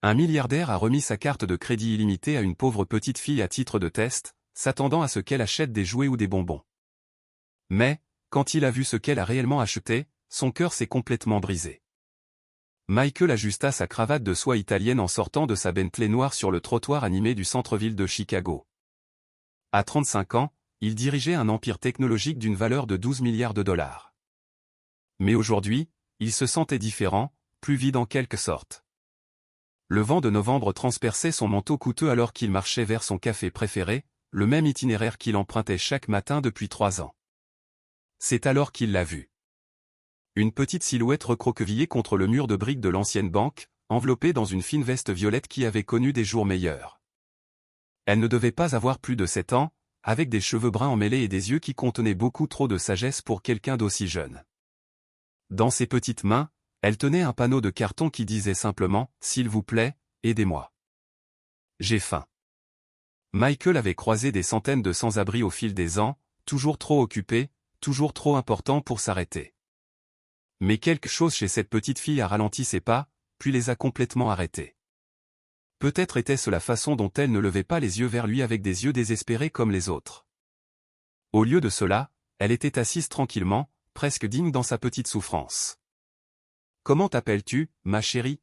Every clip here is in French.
Un milliardaire a remis sa carte de crédit illimitée à une pauvre petite fille à titre de test, s'attendant à ce qu'elle achète des jouets ou des bonbons. Mais, quand il a vu ce qu'elle a réellement acheté, son cœur s'est complètement brisé. Michael ajusta sa cravate de soie italienne en sortant de sa Bentley noire sur le trottoir animé du centre-ville de Chicago. À 35 ans, il dirigeait un empire technologique d'une valeur de 12 milliards de dollars. Mais aujourd'hui, il se sentait différent, plus vide en quelque sorte. Le vent de novembre transperçait son manteau coûteux alors qu'il marchait vers son café préféré, le même itinéraire qu'il empruntait chaque matin depuis 3 ans. C'est alors qu'il l'a vue. Une petite silhouette recroquevillée contre le mur de briques de l'ancienne banque, enveloppée dans une fine veste violette qui avait connu des jours meilleurs. Elle ne devait pas avoir plus de 7 ans, avec des cheveux bruns emmêlés et des yeux qui contenaient beaucoup trop de sagesse pour quelqu'un d'aussi jeune. Dans ses petites mains, elle tenait un panneau de carton qui disait simplement « S'il vous plaît, aidez-moi. J'ai faim ». Michael avait croisé des centaines de sans-abri au fil des ans, toujours trop occupés, toujours trop importants pour s'arrêter. Mais quelque chose chez cette petite fille a ralenti ses pas, puis les a complètement arrêtés. Peut-être était-ce la façon dont elle ne levait pas les yeux vers lui avec des yeux désespérés comme les autres. Au lieu de cela, elle était assise tranquillement, presque digne dans sa petite souffrance. « Comment t'appelles-tu, ma chérie ?»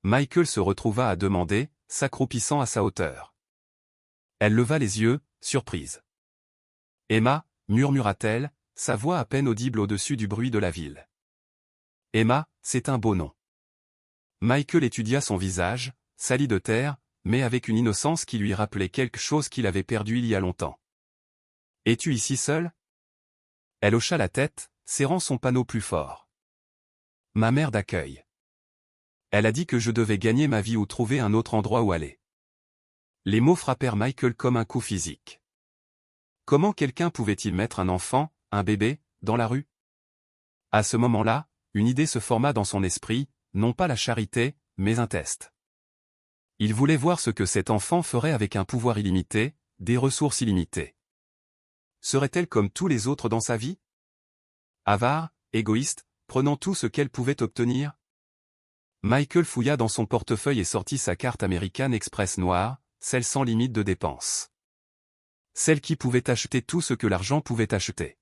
Michael se retrouva à demander, s'accroupissant à sa hauteur. Elle leva les yeux, surprise. « Emma » murmura-t-elle, sa voix à peine audible au-dessus du bruit de la ville. « Emma, c'est un beau nom. » Michael étudia son visage, sali de terre, mais avec une innocence qui lui rappelait quelque chose qu'il avait perdu il y a longtemps. « Es-tu ici seule ?» Elle hocha la tête, serrant son panneau plus fort. Ma mère d'accueil. Elle a dit que je devais gagner ma vie ou trouver un autre endroit où aller. Les mots frappèrent Michael comme un coup physique. Comment quelqu'un pouvait-il mettre un enfant, un bébé, dans la rue? À ce moment-là, une idée se forma dans son esprit, non pas la charité, mais un test. Il voulait voir ce que cet enfant ferait avec un pouvoir illimité, des ressources illimitées. Serait-elle comme tous les autres dans sa vie? Avare, égoïste, prenant tout ce qu'elle pouvait obtenir? Michael fouilla dans son portefeuille et sortit sa carte American Express noire, celle sans limite de dépenses. Celle qui pouvait acheter tout ce que l'argent pouvait acheter.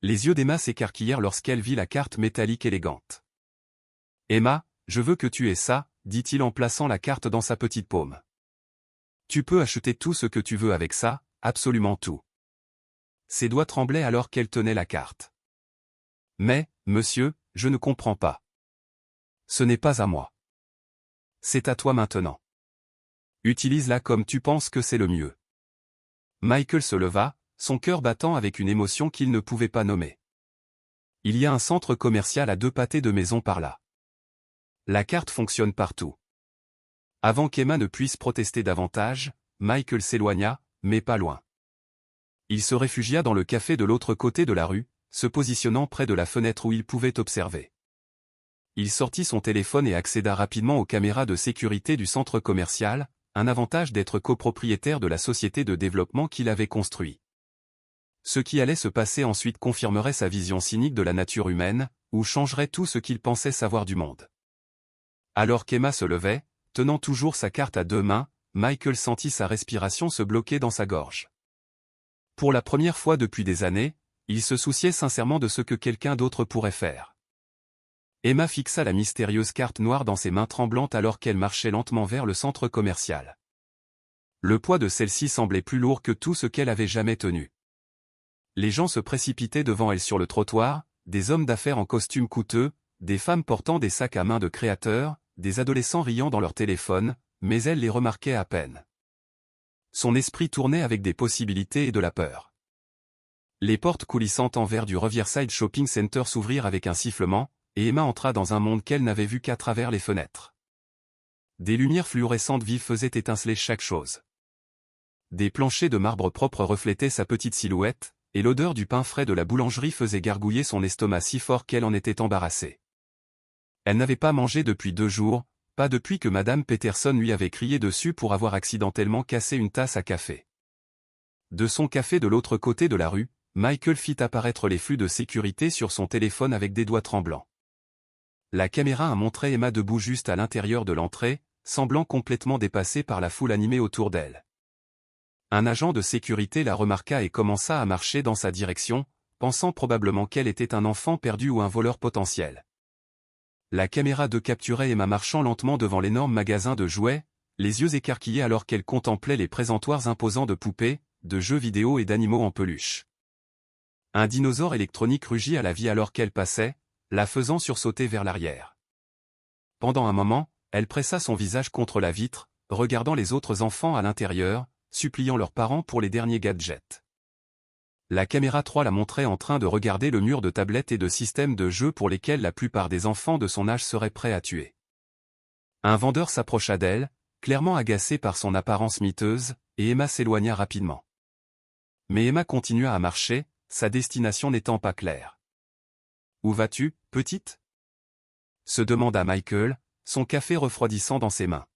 Les yeux d'Emma s'écarquillèrent lorsqu'elle vit la carte métallique élégante. « Emma, je veux que tu aies ça, » dit-il en plaçant la carte dans sa petite paume. « Tu peux acheter tout ce que tu veux avec ça, absolument tout. » Ses doigts tremblaient alors qu'elle tenait la carte. « Mais, monsieur, je ne comprends pas. Ce n'est pas à moi. C'est à toi maintenant. Utilise-la comme tu penses que c'est le mieux. » Michael se leva, son cœur battant avec une émotion qu'il ne pouvait pas nommer. Il y a un centre commercial à 2 pâtés de maison par là. La carte fonctionne partout. Avant qu'Emma ne puisse protester davantage, Michael s'éloigna, mais pas loin. Il se réfugia dans le café de l'autre côté de la rue, se positionnant près de la fenêtre où il pouvait observer. Il sortit son téléphone et accéda rapidement aux caméras de sécurité du centre commercial, un avantage d'être copropriétaire de la société de développement qu'il avait construit. Ce qui allait se passer ensuite confirmerait sa vision cynique de la nature humaine, ou changerait tout ce qu'il pensait savoir du monde. Alors qu'Emma se levait, tenant toujours sa carte à 2 mains, Michael sentit sa respiration se bloquer dans sa gorge. Pour la première fois depuis des années, il se souciait sincèrement de ce que quelqu'un d'autre pourrait faire. Emma fixa la mystérieuse carte noire dans ses mains tremblantes alors qu'elle marchait lentement vers le centre commercial. Le poids de celle-ci semblait plus lourd que tout ce qu'elle avait jamais tenu. Les gens se précipitaient devant elle sur le trottoir, des hommes d'affaires en costumes coûteux, des femmes portant des sacs à main de créateurs, des adolescents riant dans leur téléphone, mais elle les remarquait à peine. Son esprit tournait avec des possibilités et de la peur. Les portes coulissantes en verre du Riverside Shopping Center s'ouvrirent avec un sifflement, et Emma entra dans un monde qu'elle n'avait vu qu'à travers les fenêtres. Des lumières fluorescentes vives faisaient étinceler chaque chose. Des planchers de marbre propre reflétaient sa petite silhouette, et l'odeur du pain frais de la boulangerie faisait gargouiller son estomac si fort qu'elle en était embarrassée. Elle n'avait pas mangé depuis 2 jours, pas depuis que Madame Peterson lui avait crié dessus pour avoir accidentellement cassé une tasse à café. De son café de l'autre côté de la rue, Michael fit apparaître les flux de sécurité sur son téléphone avec des doigts tremblants. La caméra a montré Emma debout juste à l'intérieur de l'entrée, semblant complètement dépassée par la foule animée autour d'elle. Un agent de sécurité la remarqua et commença à marcher dans sa direction, pensant probablement qu'elle était un enfant perdu ou un voleur potentiel. La caméra capturait Emma marchant lentement devant l'énorme magasin de jouets, les yeux écarquillés alors qu'elle contemplait les présentoirs imposants de poupées, de jeux vidéo et d'animaux en peluche. Un dinosaure électronique rugit à la vie alors qu'elle passait, la faisant sursauter vers l'arrière. Pendant un moment, elle pressa son visage contre la vitre, regardant les autres enfants à l'intérieur, suppliant leurs parents pour les derniers gadgets. La caméra 3 la montrait en train de regarder le mur de tablettes et de systèmes de jeux pour lesquels la plupart des enfants de son âge seraient prêts à tuer. Un vendeur s'approcha d'elle, clairement agacé par son apparence miteuse, et Emma s'éloigna rapidement. Mais Emma continua à marcher, sa destination n'étant pas claire. « Où vas-tu, petite ?» se demanda Michael, son café refroidissant dans ses mains.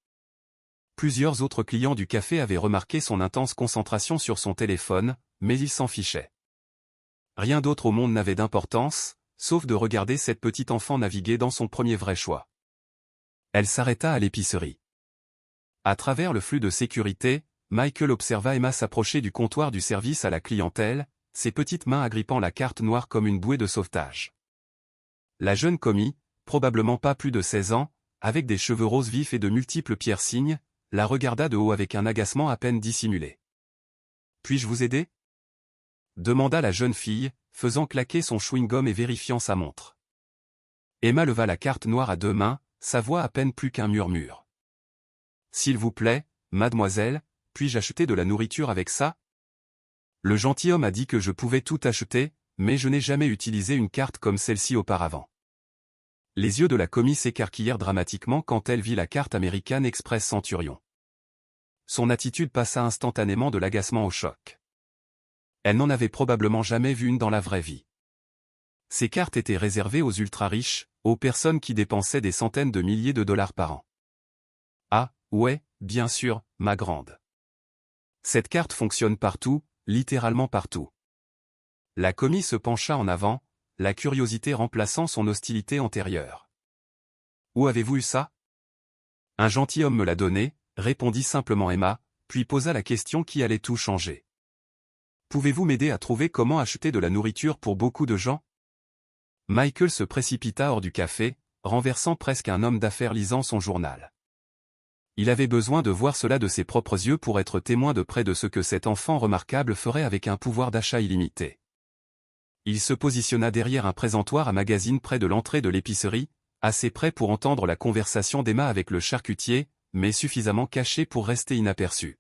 Plusieurs autres clients du café avaient remarqué son intense concentration sur son téléphone, mais ils s'en fichaient. Rien d'autre au monde n'avait d'importance, sauf de regarder cette petite enfant naviguer dans son premier vrai choix. Elle s'arrêta à l'épicerie. À travers le flux de sécurité, Michael observa Emma s'approcher du comptoir du service à la clientèle, ses petites mains agrippant la carte noire comme une bouée de sauvetage. La jeune commis, probablement pas plus de 16 ans, avec des cheveux roses vifs et de multiples piercings, la regarda de haut avec un agacement à peine dissimulé. « Puis-je vous aider ?» demanda la jeune fille, faisant claquer son chewing-gum et vérifiant sa montre. Emma leva la carte noire à deux mains, sa voix à peine plus qu'un murmure. « S'il vous plaît, mademoiselle, puis-je acheter de la nourriture avec ça ? Le gentilhomme a dit que je pouvais tout acheter, mais je n'ai jamais utilisé une carte comme celle-ci auparavant. » Les yeux de la commis s'écarquillèrent dramatiquement quand elle vit la carte American Express Centurion. Son attitude passa instantanément de l'agacement au choc. Elle n'en avait probablement jamais vu une dans la vraie vie. Ces cartes étaient réservées aux ultra-riches, aux personnes qui dépensaient des centaines de milliers de dollars par an. Ah, ouais, bien sûr, ma grande. Cette carte fonctionne partout, littéralement partout. La commis se pencha en avant, la curiosité remplaçant son hostilité antérieure. Où avez-vous eu ça ? Un gentilhomme me l'a donné, répondit simplement Emma, puis posa la question qui allait tout changer. Pouvez-vous m'aider à trouver comment acheter de la nourriture pour beaucoup de gens ? Michael se précipita hors du café, renversant presque un homme d'affaires lisant son journal. Il avait besoin de voir cela de ses propres yeux pour être témoin de près de ce que cet enfant remarquable ferait avec un pouvoir d'achat illimité. Il se positionna derrière un présentoir à magazines près de l'entrée de l'épicerie, assez près pour entendre la conversation d'Emma avec le charcutier, mais suffisamment caché pour rester inaperçu.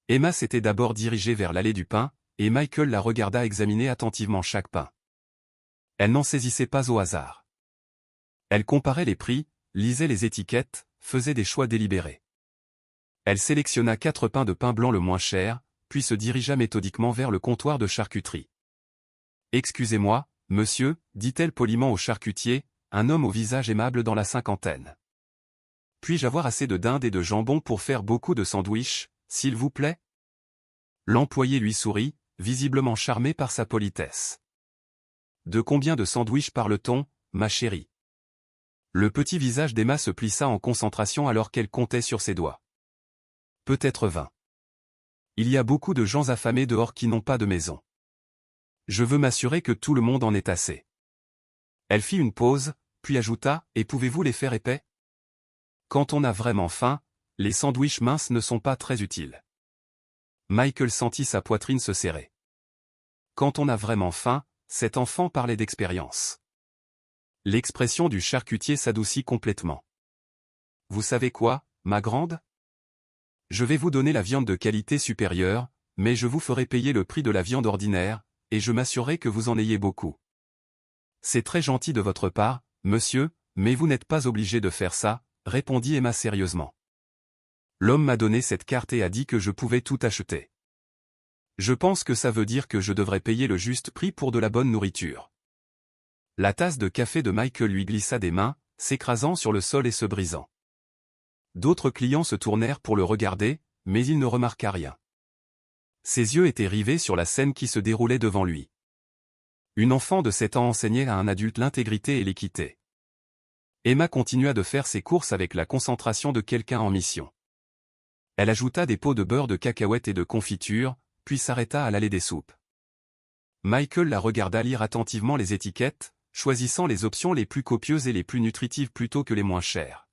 Emma s'était d'abord dirigée vers l'allée du pain, et Michael la regarda examiner attentivement chaque pain. Elle n'en saisissait pas au hasard. Elle comparait les prix, lisait les étiquettes, faisait des choix délibérés. Elle sélectionna 4 pains de pain blanc le moins cher, puis se dirigea méthodiquement vers le comptoir de charcuterie. « Excusez-moi, monsieur, dit-elle poliment au charcutier, un homme au visage aimable dans la cinquantaine. Puis-je avoir assez de dinde et de jambon pour faire beaucoup de sandwichs, s'il vous plaît ? L'employé lui sourit, visiblement charmé par sa politesse. De combien de sandwichs parle-t-on, ma chérie ? Le petit visage d'Emma se plissa en concentration alors qu'elle comptait sur ses doigts. Peut-être 20. Il y a beaucoup de gens affamés dehors qui n'ont pas de maison. Je veux m'assurer que tout le monde en ait assez. Elle fit une pause, puis ajouta, et pouvez-vous les faire épais ? Quand on a vraiment faim, les sandwichs minces ne sont pas très utiles. Michael sentit sa poitrine se serrer. Quand on a vraiment faim, cet enfant parlait d'expérience. L'expression du charcutier s'adoucit complètement. Vous savez quoi, ma grande ? Je vais vous donner la viande de qualité supérieure, mais je vous ferai payer le prix de la viande ordinaire, et je m'assurerai que vous en ayez beaucoup. C'est très gentil de votre part, monsieur, mais vous n'êtes pas obligé de faire ça, répondit Emma sérieusement. L'homme m'a donné cette carte et a dit que je pouvais tout acheter. Je pense que ça veut dire que je devrais payer le juste prix pour de la bonne nourriture. La tasse de café de Michael lui glissa des mains, s'écrasant sur le sol et se brisant. D'autres clients se tournèrent pour le regarder, mais il ne remarqua rien. Ses yeux étaient rivés sur la scène qui se déroulait devant lui. Une enfant de 7 ans enseignait à un adulte l'intégrité et l'équité. Emma continua de faire ses courses avec la concentration de quelqu'un en mission. Elle ajouta des pots de beurre de cacahuètes et de confiture, puis s'arrêta à l'allée des soupes. Michael la regarda lire attentivement les étiquettes, choisissant les options les plus copieuses et les plus nutritives plutôt que les moins chères.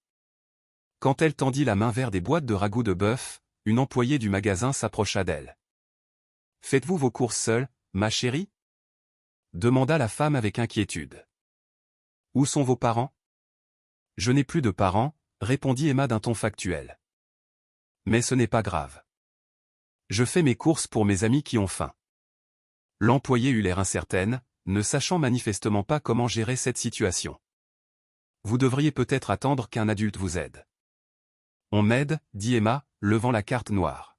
Quand elle tendit la main vers des boîtes de ragoût de bœuf, une employée du magasin s'approcha d'elle. « Faites-vous vos courses seule, ma chérie ?» demanda la femme avec inquiétude. « Où sont vos parents ?»« Je n'ai plus de parents, » répondit Emma d'un ton factuel. « Mais ce n'est pas grave. Je fais mes courses pour mes amis qui ont faim. » L'employée eut l'air incertaine, ne sachant manifestement pas comment gérer cette situation. « Vous devriez peut-être attendre qu'un adulte vous aide. »« On m'aide, » dit Emma, levant la carte noire.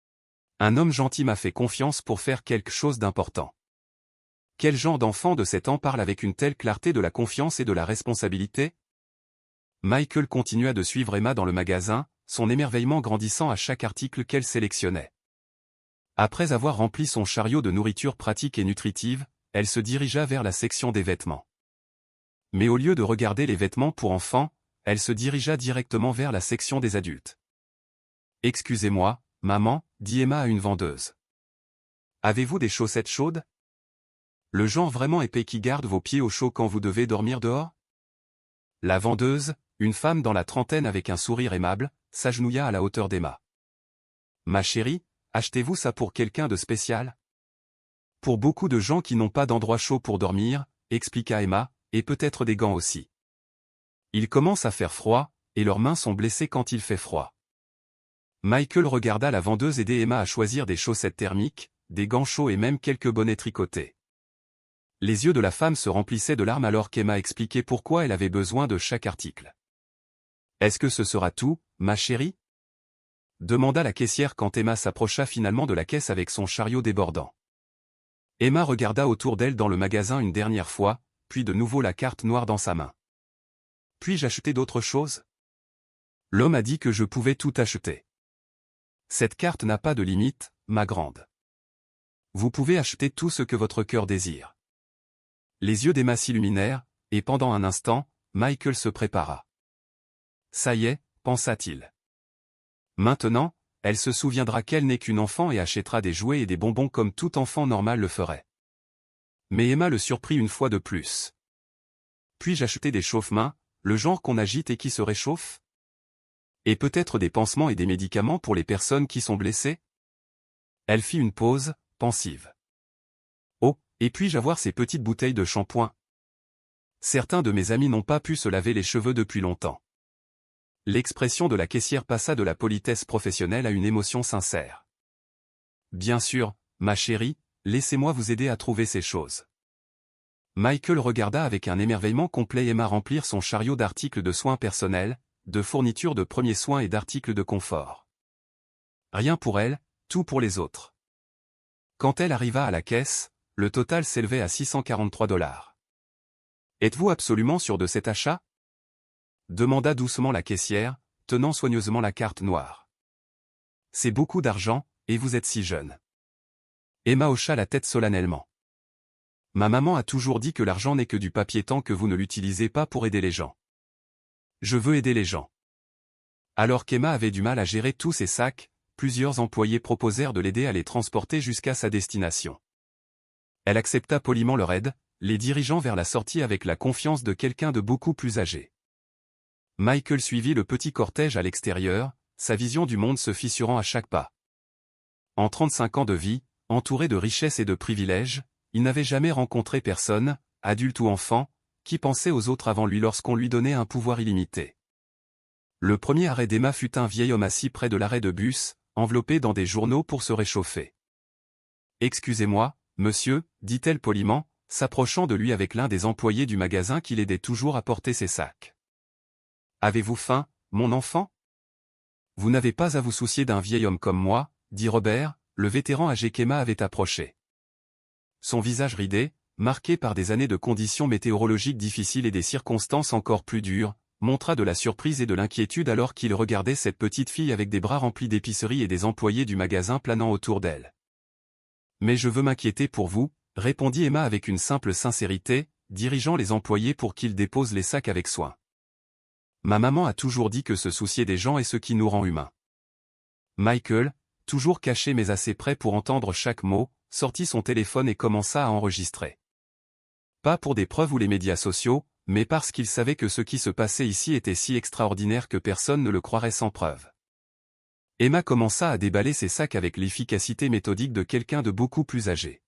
« Un homme gentil m'a fait confiance pour faire quelque chose d'important. » Quel genre d'enfant de 7 ans parle avec une telle clarté de la confiance et de la responsabilité? Michael continua de suivre Emma dans le magasin, son émerveillement grandissant à chaque article qu'elle sélectionnait. Après avoir rempli son chariot de nourriture pratique et nutritive, elle se dirigea vers la section des vêtements. Mais au lieu de regarder les vêtements pour enfants, elle se dirigea directement vers la section des adultes. « Excusez-moi, maman, » dit Emma à une vendeuse. « Avez-vous des chaussettes chaudes? Le genre vraiment épais qui garde vos pieds au chaud quand vous devez dormir dehors ?» La vendeuse, une femme dans la trentaine avec un sourire aimable, s'agenouilla à la hauteur d'Emma. « Ma chérie, achetez-vous ça pour quelqu'un de spécial? » « Pour beaucoup de gens qui n'ont pas d'endroit chaud pour dormir, » expliqua Emma, « et peut-être des gants aussi. Il commence à faire froid, et leurs mains sont blessées quand il fait froid. » Michael regarda la vendeuse aider Emma à choisir des chaussettes thermiques, des gants chauds et même quelques bonnets tricotés. Les yeux de la femme se remplissaient de larmes alors qu'Emma expliquait pourquoi elle avait besoin de chaque article. « Est-ce que ce sera tout, ma chérie ?» demanda la caissière quand Emma s'approcha finalement de la caisse avec son chariot débordant. Emma regarda autour d'elle dans le magasin une dernière fois, puis de nouveau la carte noire dans sa main. « Puis-je acheter d'autres choses ?» L'homme a dit que je pouvais tout acheter. Cette carte n'a pas de limite, ma grande. Vous pouvez acheter tout ce que votre cœur désire. Les yeux d'Emma s'illuminèrent, et pendant un instant, Michael se prépara. Ça y est, pensa-t-il. Maintenant, elle se souviendra qu'elle n'est qu'une enfant et achètera des jouets et des bonbons comme tout enfant normal le ferait. Mais Emma le surprit une fois de plus. Puis-je acheter des chauffe-mains, le genre qu'on agite et qui se réchauffe? Et peut-être des pansements et des médicaments pour les personnes qui sont blessées? Elle fit une pause, pensive. Oh, et puis-je avoir ces petites bouteilles de shampoing? Certains de mes amis n'ont pas pu se laver les cheveux depuis longtemps. L'expression de la caissière passa de la politesse professionnelle à une émotion sincère. Bien sûr, ma chérie, laissez-moi vous aider à trouver ces choses. Michael regarda avec un émerveillement complet Emma remplir son chariot d'articles de soins personnels, de fournitures de premiers soins et d'articles de confort. Rien pour elle, tout pour les autres. Quand elle arriva à la caisse, le total s'élevait à $643. « Êtes-vous absolument sûr de cet achat ?» demanda doucement la caissière, tenant soigneusement la carte noire. « C'est beaucoup d'argent, et vous êtes si jeune. » Emma hocha la tête solennellement. « Ma maman a toujours dit que l'argent n'est que du papier tant que vous ne l'utilisez pas pour aider les gens. Je veux aider les gens. » Alors qu'Emma avait du mal à gérer tous ses sacs, plusieurs employés proposèrent de l'aider à les transporter jusqu'à sa destination. Elle accepta poliment leur aide, les dirigeant vers la sortie avec la confiance de quelqu'un de beaucoup plus âgé. Michael suivit le petit cortège à l'extérieur, sa vision du monde se fissurant à chaque pas. En 35 ans de vie, entouré de richesses et de privilèges, il n'avait jamais rencontré personne, adulte ou enfant, qui pensait aux autres avant lui lorsqu'on lui donnait un pouvoir illimité. Le premier arrêt d'Emma fut un vieil homme assis près de l'arrêt de bus, enveloppé dans des journaux pour se réchauffer. « Excusez-moi, monsieur, » dit-elle poliment, s'approchant de lui avec l'un des employés du magasin qui l'aidait toujours à porter ses sacs. « Avez-vous faim, mon enfant? » « Vous n'avez pas à vous soucier d'un vieil homme comme moi, » dit Robert, le vétéran âgé qu'Emma avait approché. Son visage ridé, marqué par des années de conditions météorologiques difficiles et des circonstances encore plus dures, montra de la surprise et de l'inquiétude alors qu'il regardait cette petite fille avec des bras remplis d'épicerie et des employés du magasin planant autour d'elle. « Mais je veux m'inquiéter pour vous, » répondit Emma avec une simple sincérité, dirigeant les employés pour qu'ils déposent les sacs avec soin. Ma maman a toujours dit que se soucier des gens est ce qui nous rend humains. Michael, toujours caché mais assez prêt pour entendre chaque mot, sortit son téléphone et commença à enregistrer. Pas pour des preuves ou les médias sociaux, mais parce qu'il savait que ce qui se passait ici était si extraordinaire que personne ne le croirait sans preuve. Emma commença à déballer ses sacs avec l'efficacité méthodique de quelqu'un de beaucoup plus âgé.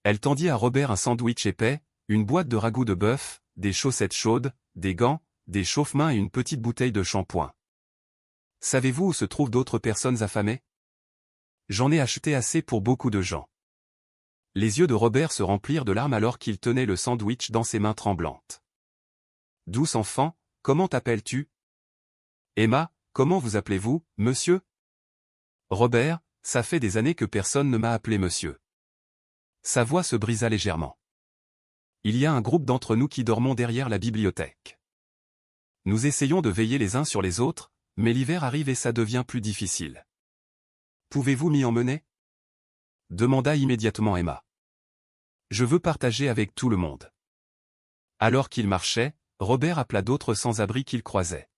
Elle tendit à Robert un sandwich épais, une boîte de ragoût de bœuf, des chaussettes chaudes, des gants, des chauffe-mains et une petite bouteille de shampoing. Savez-vous où se trouvent d'autres personnes affamées? J'en ai acheté assez pour beaucoup de gens. Les yeux de Robert se remplirent de larmes alors qu'il tenait le sandwich dans ses mains tremblantes. Douce enfant, comment t'appelles-tu? Emma, comment vous appelez-vous, monsieur? Robert, ça fait des années que personne ne m'a appelé monsieur. Sa voix se brisa légèrement. Il y a un groupe d'entre nous qui dormons derrière la bibliothèque. Nous essayons de veiller les uns sur les autres, mais l'hiver arrive et ça devient plus difficile. Pouvez-vous m'y emmener? Demanda immédiatement Emma. Je veux partager avec tout le monde. Alors qu'il marchait, Robert appela d'autres sans-abri qu'il croisait.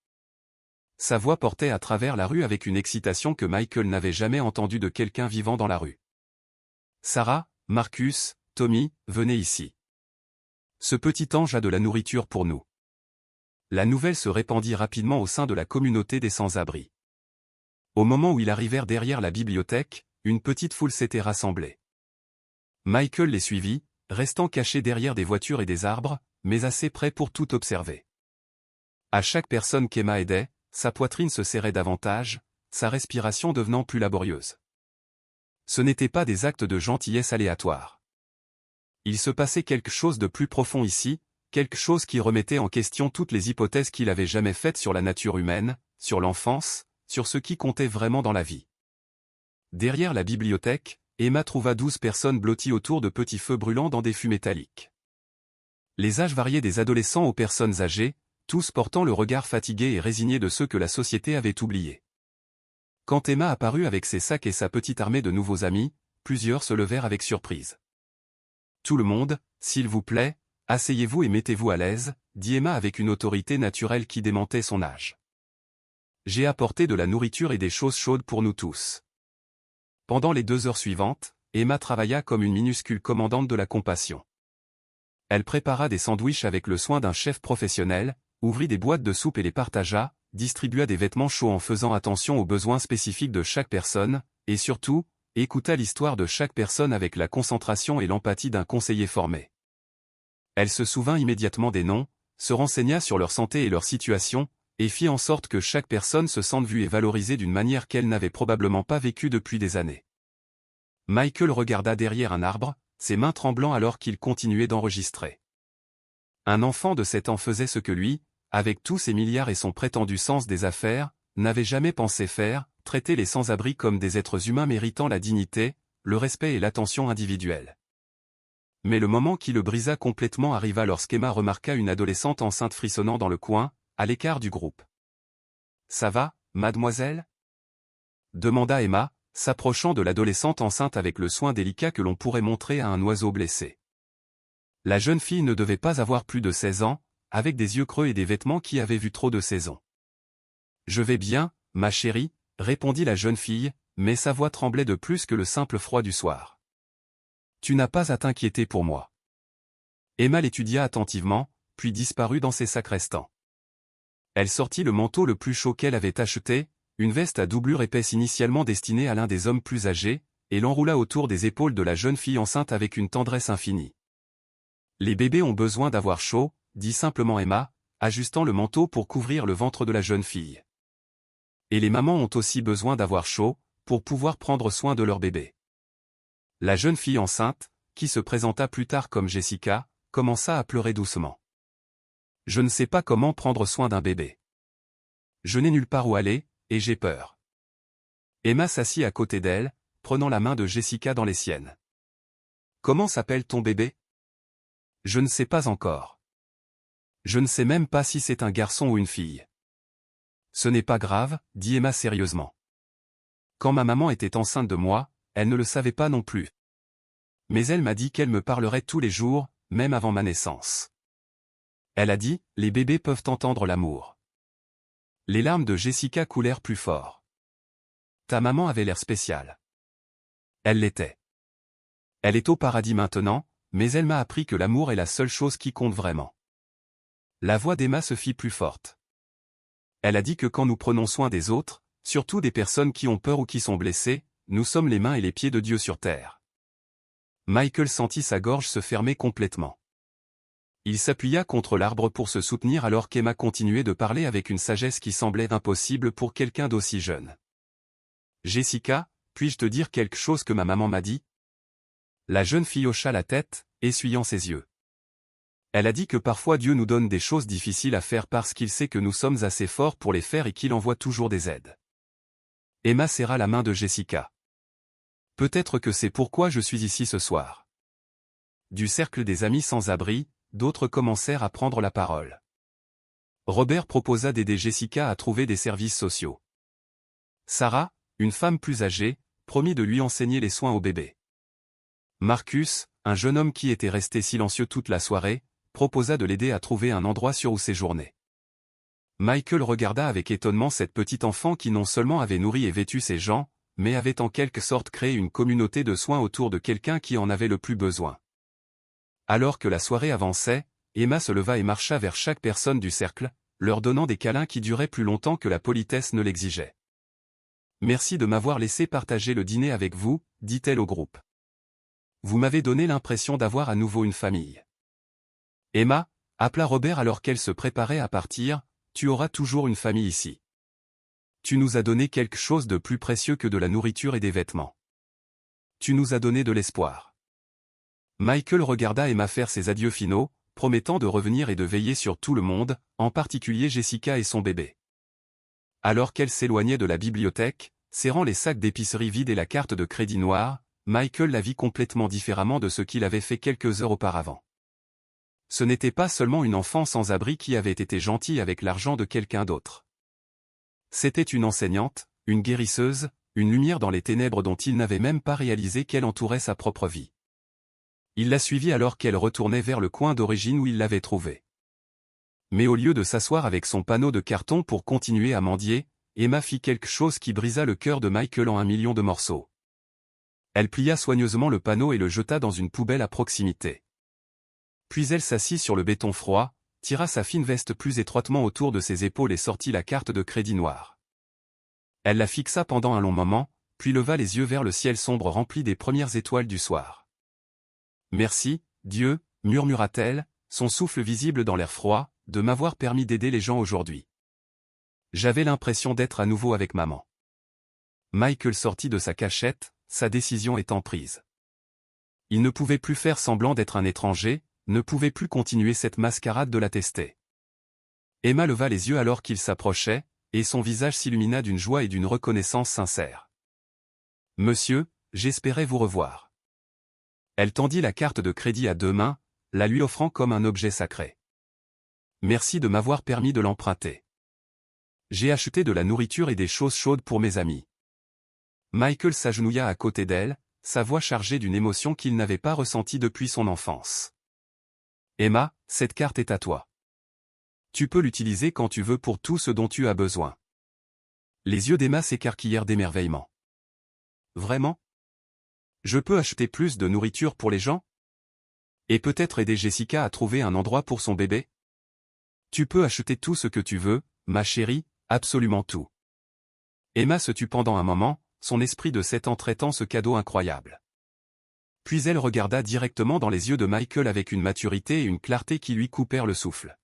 Sa voix portait à travers la rue avec une excitation que Michael n'avait jamais entendue de quelqu'un vivant dans la rue. Sarah, Marcus, Tommy, venez ici. Ce petit ange a de la nourriture pour nous. La nouvelle se répandit rapidement au sein de la communauté des sans-abri. Au moment où ils arrivèrent derrière la bibliothèque, une petite foule s'était rassemblée. Michael les suivit, restant caché derrière des voitures et des arbres, mais assez près pour tout observer. À chaque personne qu'Emma aidait, sa poitrine se serrait davantage, sa respiration devenant plus laborieuse. Ce n'étaient pas des actes de gentillesse aléatoires. Il se passait quelque chose de plus profond ici, quelque chose qui remettait en question toutes les hypothèses qu'il avait jamais faites sur la nature humaine, sur l'enfance, sur ce qui comptait vraiment dans la vie. Derrière la bibliothèque, Emma trouva 12 personnes blotties autour de petits feux brûlants dans des fûts métalliques. Les âges variaient des adolescents aux personnes âgées, tous portant le regard fatigué et résigné de ceux que la société avait oubliés. Quand Emma apparut avec ses sacs et sa petite armée de nouveaux amis, plusieurs se levèrent avec surprise. « Tout le monde, s'il vous plaît, asseyez-vous et mettez-vous à l'aise, » dit Emma avec une autorité naturelle qui démentait son âge. « J'ai apporté de la nourriture et des choses chaudes pour nous tous. » Pendant les 2 heures suivantes, Emma travailla comme une minuscule commandante de la compassion. Elle prépara des sandwichs avec le soin d'un chef professionnel, ouvrit des boîtes de soupe et les partagea, distribua des vêtements chauds en faisant attention aux besoins spécifiques de chaque personne, et surtout, écouta l'histoire de chaque personne avec la concentration et l'empathie d'un conseiller formé. Elle se souvint immédiatement des noms, se renseigna sur leur santé et leur situation, et fit en sorte que chaque personne se sente vue et valorisée d'une manière qu'elle n'avait probablement pas vécue depuis des années. Michael regarda derrière un arbre, ses mains tremblant alors qu'il continuait d'enregistrer. Un enfant de 7 ans faisait ce que lui, avec tous ses milliards et son prétendu sens des affaires, n'avait jamais pensé faire, traiter les sans-abri comme des êtres humains méritant la dignité, le respect et l'attention individuelle. Mais le moment qui le brisa complètement arriva lorsqu'Emma remarqua une adolescente enceinte frissonnant dans le coin, à l'écart du groupe. « Ça va, mademoiselle ?» demanda Emma, s'approchant de l'adolescente enceinte avec le soin délicat que l'on pourrait montrer à un oiseau blessé. La jeune fille ne devait pas avoir plus de 16 ans, avec des yeux creux et des vêtements qui avaient vu trop de saisons. « Je vais bien, ma chérie, » répondit la jeune fille, mais sa voix tremblait de plus que le simple froid du soir. « Tu n'as pas à t'inquiéter pour moi. » Emma l'étudia attentivement, puis disparut dans ses sacs restants. Elle sortit le manteau le plus chaud qu'elle avait acheté, une veste à doublure épaisse initialement destinée à l'un des hommes plus âgés, et l'enroula autour des épaules de la jeune fille enceinte avec une tendresse infinie. « Les bébés ont besoin d'avoir chaud, » dit simplement Emma, ajustant le manteau pour couvrir le ventre de la jeune fille. « Et les mamans ont aussi besoin d'avoir chaud, pour pouvoir prendre soin de leur bébé. » La jeune fille enceinte, qui se présenta plus tard comme Jessica, commença à pleurer doucement. « Je ne sais pas comment prendre soin d'un bébé. Je n'ai nulle part où aller, et j'ai peur. » Emma s'assit à côté d'elle, prenant la main de Jessica dans les siennes. « Comment s'appelle ton bébé? » « Je ne sais pas encore. Je ne sais même pas si c'est un garçon ou une fille. » « Ce n'est pas grave, » dit Emma sérieusement. « Quand ma maman était enceinte de moi, elle ne le savait pas non plus. Mais elle m'a dit qu'elle me parlerait tous les jours, même avant ma naissance. Elle a dit, les bébés peuvent entendre l'amour. Les larmes de Jessica coulèrent plus fort. Ta maman avait l'air spécial. Elle l'était. Elle est au paradis maintenant, mais elle m'a appris que l'amour est la seule chose qui compte vraiment. La voix d'Emma se fit plus forte. Elle a dit que quand nous prenons soin des autres, surtout des personnes qui ont peur ou qui sont blessées, nous sommes les mains et les pieds de Dieu sur terre. Michael sentit sa gorge se fermer complètement. Il s'appuya contre l'arbre pour se soutenir alors qu'Emma continuait de parler avec une sagesse qui semblait impossible pour quelqu'un d'aussi jeune. Jessica, puis-je te dire quelque chose que ma maman m'a dit? La jeune fille hocha la tête, essuyant ses yeux. Elle a dit que parfois Dieu nous donne des choses difficiles à faire parce qu'il sait que nous sommes assez forts pour les faire et qu'il envoie toujours des aides. Emma serra la main de Jessica. Peut-être que c'est pourquoi je suis ici ce soir. Du cercle des amis sans abri, d'autres commencèrent à prendre la parole. Robert proposa d'aider Jessica à trouver des services sociaux. Sarah, une femme plus âgée, promit de lui enseigner les soins au bébé. Marcus, un jeune homme qui était resté silencieux toute la soirée, proposa de l'aider à trouver un endroit sûr où séjourner. Michael regarda avec étonnement cette petite enfant qui non seulement avait nourri et vêtu ses gens, mais avait en quelque sorte créé une communauté de soins autour de quelqu'un qui en avait le plus besoin. Alors que la soirée avançait, Emma se leva et marcha vers chaque personne du cercle, leur donnant des câlins qui duraient plus longtemps que la politesse ne l'exigeait. « Merci de m'avoir laissé partager le dîner avec vous, dit-elle au groupe. Vous m'avez donné l'impression d'avoir à nouveau une famille. » Emma, appela Robert alors qu'elle se préparait à partir, tu auras toujours une famille ici. Tu nous as donné quelque chose de plus précieux que de la nourriture et des vêtements. Tu nous as donné de l'espoir. Michael regarda Emma faire ses adieux finaux, promettant de revenir et de veiller sur tout le monde, en particulier Jessica et son bébé. Alors qu'elle s'éloignait de la bibliothèque, serrant les sacs d'épicerie vides et la carte de crédit noire, Michael la vit complètement différemment de ce qu'il avait fait quelques heures auparavant. Ce n'était pas seulement une enfant sans abri qui avait été gentille avec l'argent de quelqu'un d'autre. C'était une enseignante, une guérisseuse, une lumière dans les ténèbres dont il n'avait même pas réalisé qu'elle entourait sa propre vie. Il la suivit alors qu'elle retournait vers le coin d'origine où il l'avait trouvée. Mais au lieu de s'asseoir avec son panneau de carton pour continuer à mendier, Emma fit quelque chose qui brisa le cœur de Michael en 1 million de morceaux. Elle plia soigneusement le panneau et le jeta dans une poubelle à proximité. Puis elle s'assit sur le béton froid, tira sa fine veste plus étroitement autour de ses épaules et sortit la carte de crédit noire. Elle la fixa pendant un long moment, puis leva les yeux vers le ciel sombre rempli des premières étoiles du soir. « Merci, Dieu, murmura-t-elle, son souffle visible dans l'air froid, de m'avoir permis d'aider les gens aujourd'hui. J'avais l'impression d'être à nouveau avec maman. » Michael sortit de sa cachette, sa décision étant prise. Il ne pouvait plus faire semblant d'être un étranger, ne pouvait plus continuer cette mascarade de la tester. Emma leva les yeux alors qu'il s'approchait, et son visage s'illumina d'une joie et d'une reconnaissance sincère. « Monsieur, j'espérais vous revoir. » Elle tendit la carte de crédit à 2 mains, la lui offrant comme un objet sacré. « Merci de m'avoir permis de l'emprunter. J'ai acheté de la nourriture et des choses chaudes pour mes amis. » Michael s'agenouilla à côté d'elle, sa voix chargée d'une émotion qu'il n'avait pas ressentie depuis son enfance. « Emma, cette carte est à toi. Tu peux l'utiliser quand tu veux pour tout ce dont tu as besoin. » Les yeux d'Emma s'écarquillèrent d'émerveillement. « Vraiment? Je peux acheter plus de nourriture pour les gens? Et peut-être aider Jessica à trouver un endroit pour son bébé? Tu peux acheter tout ce que tu veux, ma chérie, absolument tout. » Emma se tut pendant un moment, son esprit de 7 ans traitant ce cadeau incroyable. Puis elle regarda directement dans les yeux de Michael avec une maturité et une clarté qui lui coupèrent le souffle.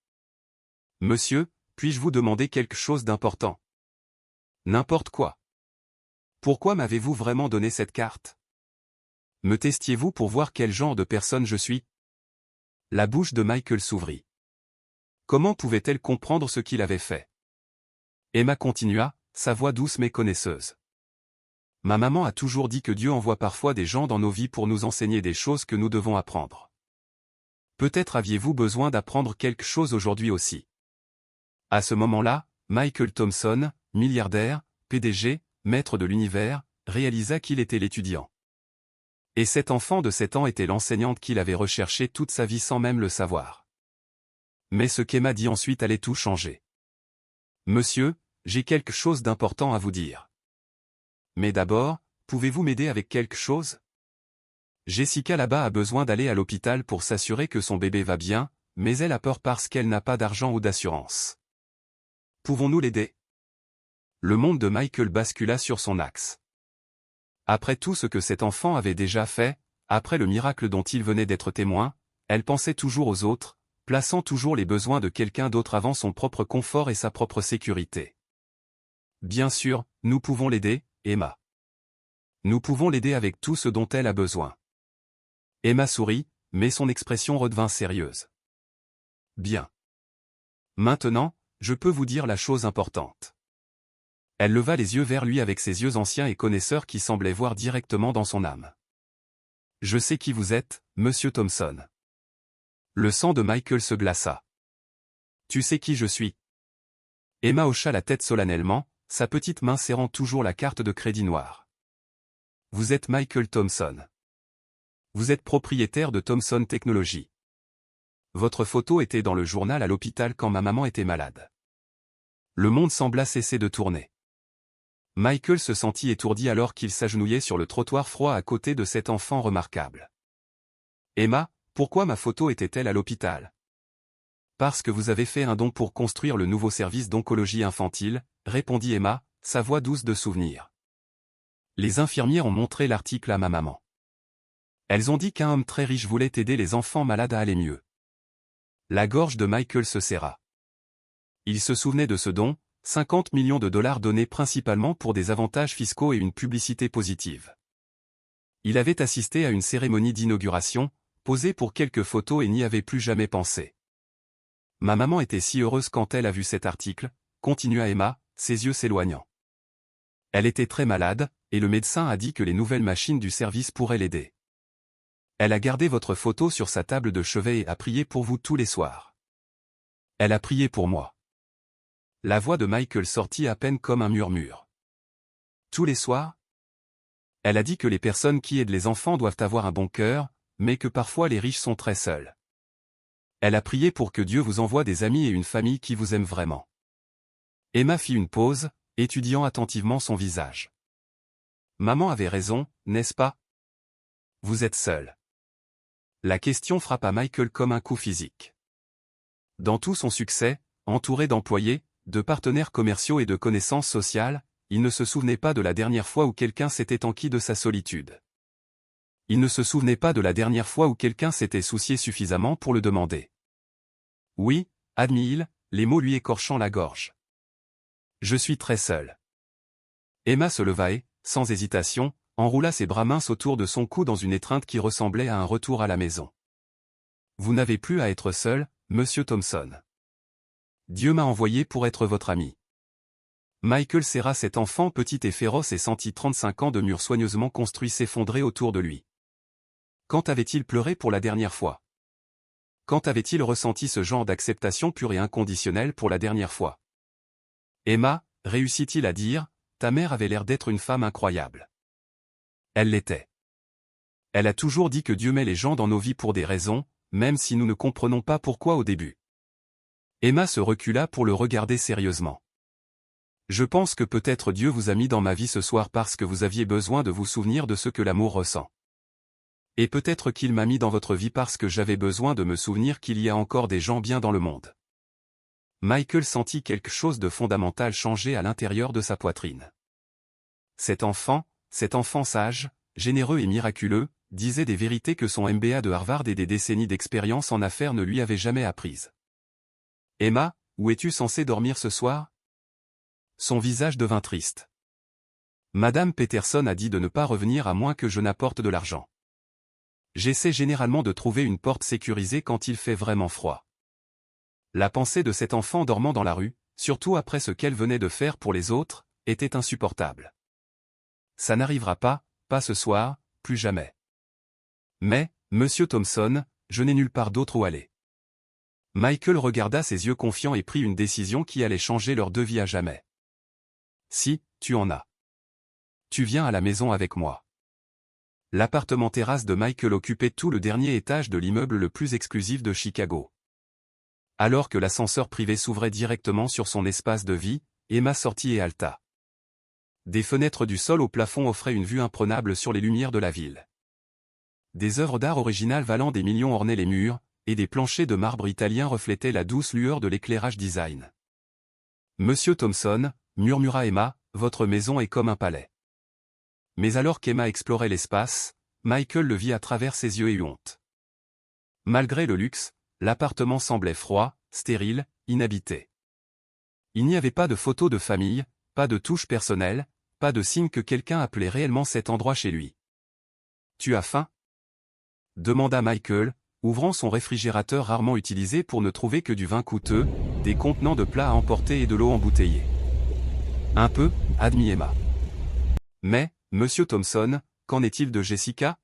« Monsieur, puis-je vous demander quelque chose d'important? » « N'importe quoi. Pourquoi m'avez-vous vraiment donné cette carte? Me testiez-vous pour voir quel genre de personne je suis? » La bouche de Michael s'ouvrit. Comment pouvait-elle comprendre ce qu'il avait fait? Emma continua, sa voix douce mais connaisseuse. « Ma maman a toujours dit que Dieu envoie parfois des gens dans nos vies pour nous enseigner des choses que nous devons apprendre. Peut-être aviez-vous besoin d'apprendre quelque chose aujourd'hui aussi. » À ce moment-là, Michael Thompson, milliardaire, PDG, maître de l'univers, réalisa qu'il était l'étudiant. Et cet enfant de 7 ans était l'enseignante qu'il avait recherchée toute sa vie sans même le savoir. Mais ce qu'Emma dit ensuite allait tout changer. « Monsieur, j'ai quelque chose d'important à vous dire. Mais d'abord, pouvez-vous m'aider avec quelque chose? Jessica là-bas a besoin d'aller à l'hôpital pour s'assurer que son bébé va bien, mais elle a peur parce qu'elle n'a pas d'argent ou d'assurance. Pouvons-nous l'aider? Le monde de Michael bascula sur son axe. Après tout ce que cet enfant avait déjà fait, après le miracle dont il venait d'être témoin, elle pensait toujours aux autres, plaçant toujours les besoins de quelqu'un d'autre avant son propre confort et sa propre sécurité. Bien sûr, nous pouvons l'aider, Emma. Nous pouvons l'aider avec tout ce dont elle a besoin. Emma sourit, mais son expression redevint sérieuse. Bien. Maintenant, je peux vous dire la chose importante. Elle leva les yeux vers lui avec ses yeux anciens et connaisseurs qui semblaient voir directement dans son âme. Je sais qui vous êtes, Monsieur Thompson. Le sang de Michael se glaça. Tu sais qui je suis? Emma hocha la tête solennellement, sa petite main serrant toujours la carte de crédit noire. Vous êtes Michael Thompson. Vous êtes propriétaire de Thompson Technologies. Votre photo était dans le journal à l'hôpital quand ma maman était malade. Le monde sembla cesser de tourner. Michael se sentit étourdi alors qu'il s'agenouillait sur le trottoir froid à côté de cet enfant remarquable. Emma, pourquoi ma photo était-elle à l'hôpital? Parce que vous avez fait un don pour construire le nouveau service d'oncologie infantile, répondit Emma, sa voix douce de souvenir. Les infirmières ont montré l'article à ma maman. Elles ont dit qu'un homme très riche voulait aider les enfants malades à aller mieux. La gorge de Michael se serra. Il se souvenait de ce don, 50 millions de dollars donnés principalement pour des avantages fiscaux et une publicité positive. Il avait assisté à une cérémonie d'inauguration, posé pour quelques photos et n'y avait plus jamais pensé. Ma maman était si heureuse quand elle a vu cet article, continua Emma, ses yeux s'éloignant. Elle était très malade, et le médecin a dit que les nouvelles machines du service pourraient l'aider. Elle a gardé votre photo sur sa table de chevet et a prié pour vous tous les soirs. Elle a prié pour moi. La voix de Michael sortit à peine comme un murmure. Tous les soirs? Elle a dit que les personnes qui aident les enfants doivent avoir un bon cœur, mais que parfois les riches sont très seuls. Elle a prié pour que Dieu vous envoie des amis et une famille qui vous aiment vraiment. Emma fit une pause, étudiant attentivement son visage. Maman avait raison, n'est-ce pas? Vous êtes seul. La question frappa Michael comme un coup physique. Dans tout son succès, entouré d'employés, de partenaires commerciaux et de connaissances sociales, il ne se souvenait pas de la dernière fois où quelqu'un s'était enquis de sa solitude. Il ne se souvenait pas de la dernière fois où quelqu'un s'était soucié suffisamment pour le demander. Oui, admit-il, les mots lui écorchant la gorge. Je suis très seul. Emma se leva et, sans hésitation, enroula ses bras minces autour de son cou dans une étreinte qui ressemblait à un retour à la maison. Vous n'avez plus à être seul, Monsieur Thompson. Dieu m'a envoyé pour être votre ami. Michael serra cet enfant petit et féroce et sentit 35 ans de murs soigneusement construits s'effondrer autour de lui. Quand avait-il pleuré pour la dernière fois? Quand avait-il ressenti ce genre d'acceptation pure et inconditionnelle pour la dernière fois? Emma, réussit-il à dire, ta mère avait l'air d'être une femme incroyable. Elle l'était. Elle a toujours dit que Dieu met les gens dans nos vies pour des raisons, même si nous ne comprenons pas pourquoi au début. Emma se recula pour le regarder sérieusement. Je pense que peut-être Dieu vous a mis dans ma vie ce soir parce que vous aviez besoin de vous souvenir de ce que l'amour ressent. Et peut-être qu'il m'a mis dans votre vie parce que j'avais besoin de me souvenir qu'il y a encore des gens bien dans le monde. Michael sentit quelque chose de fondamental changer à l'intérieur de sa poitrine. Cet enfant sage, généreux et miraculeux, disait des vérités que son MBA de Harvard et des décennies d'expérience en affaires ne lui avaient jamais apprises. Emma, où es-tu censée dormir ce soir? Son visage devint triste. Madame Peterson a dit de ne pas revenir à moins que je n'apporte de l'argent. J'essaie généralement de trouver une porte sécurisée quand il fait vraiment froid. La pensée de cet enfant dormant dans la rue, surtout après ce qu'elle venait de faire pour les autres, était insupportable. Ça n'arrivera pas ce soir, plus jamais. Mais, Monsieur Thompson, je n'ai nulle part d'autre où aller. Michael regarda ses yeux confiants et prit une décision qui allait changer leur deux vies à jamais. Si, tu en as. Tu viens à la maison avec moi. L'appartement terrasse de Michael occupait tout le dernier étage de l'immeuble le plus exclusif de Chicago. Alors que l'ascenseur privé s'ouvrait directement sur son espace de vie, Emma sortit et halta. Des fenêtres du sol au plafond offraient une vue imprenable sur les lumières de la ville. Des œuvres d'art originales valant des millions ornaient les murs, et des planchers de marbre italien reflétaient la douce lueur de l'éclairage design. « Monsieur Thompson, » murmura Emma, « votre maison est comme un palais. » Mais alors qu'Emma explorait l'espace, Michael le vit à travers ses yeux et eut honte. Malgré le luxe, l'appartement semblait froid, stérile, inhabité. Il n'y avait pas de photos de famille, pas de touches personnelles, pas de signe que quelqu'un appelait réellement cet endroit chez lui. « Tu as faim ?» demanda Michael, ouvrant son réfrigérateur rarement utilisé pour ne trouver que du vin coûteux, des contenants de plats à emporter et de l'eau embouteillée. « Un peu, » admit Emma. « Mais, monsieur Thompson, qu'en est-il de Jessica ?»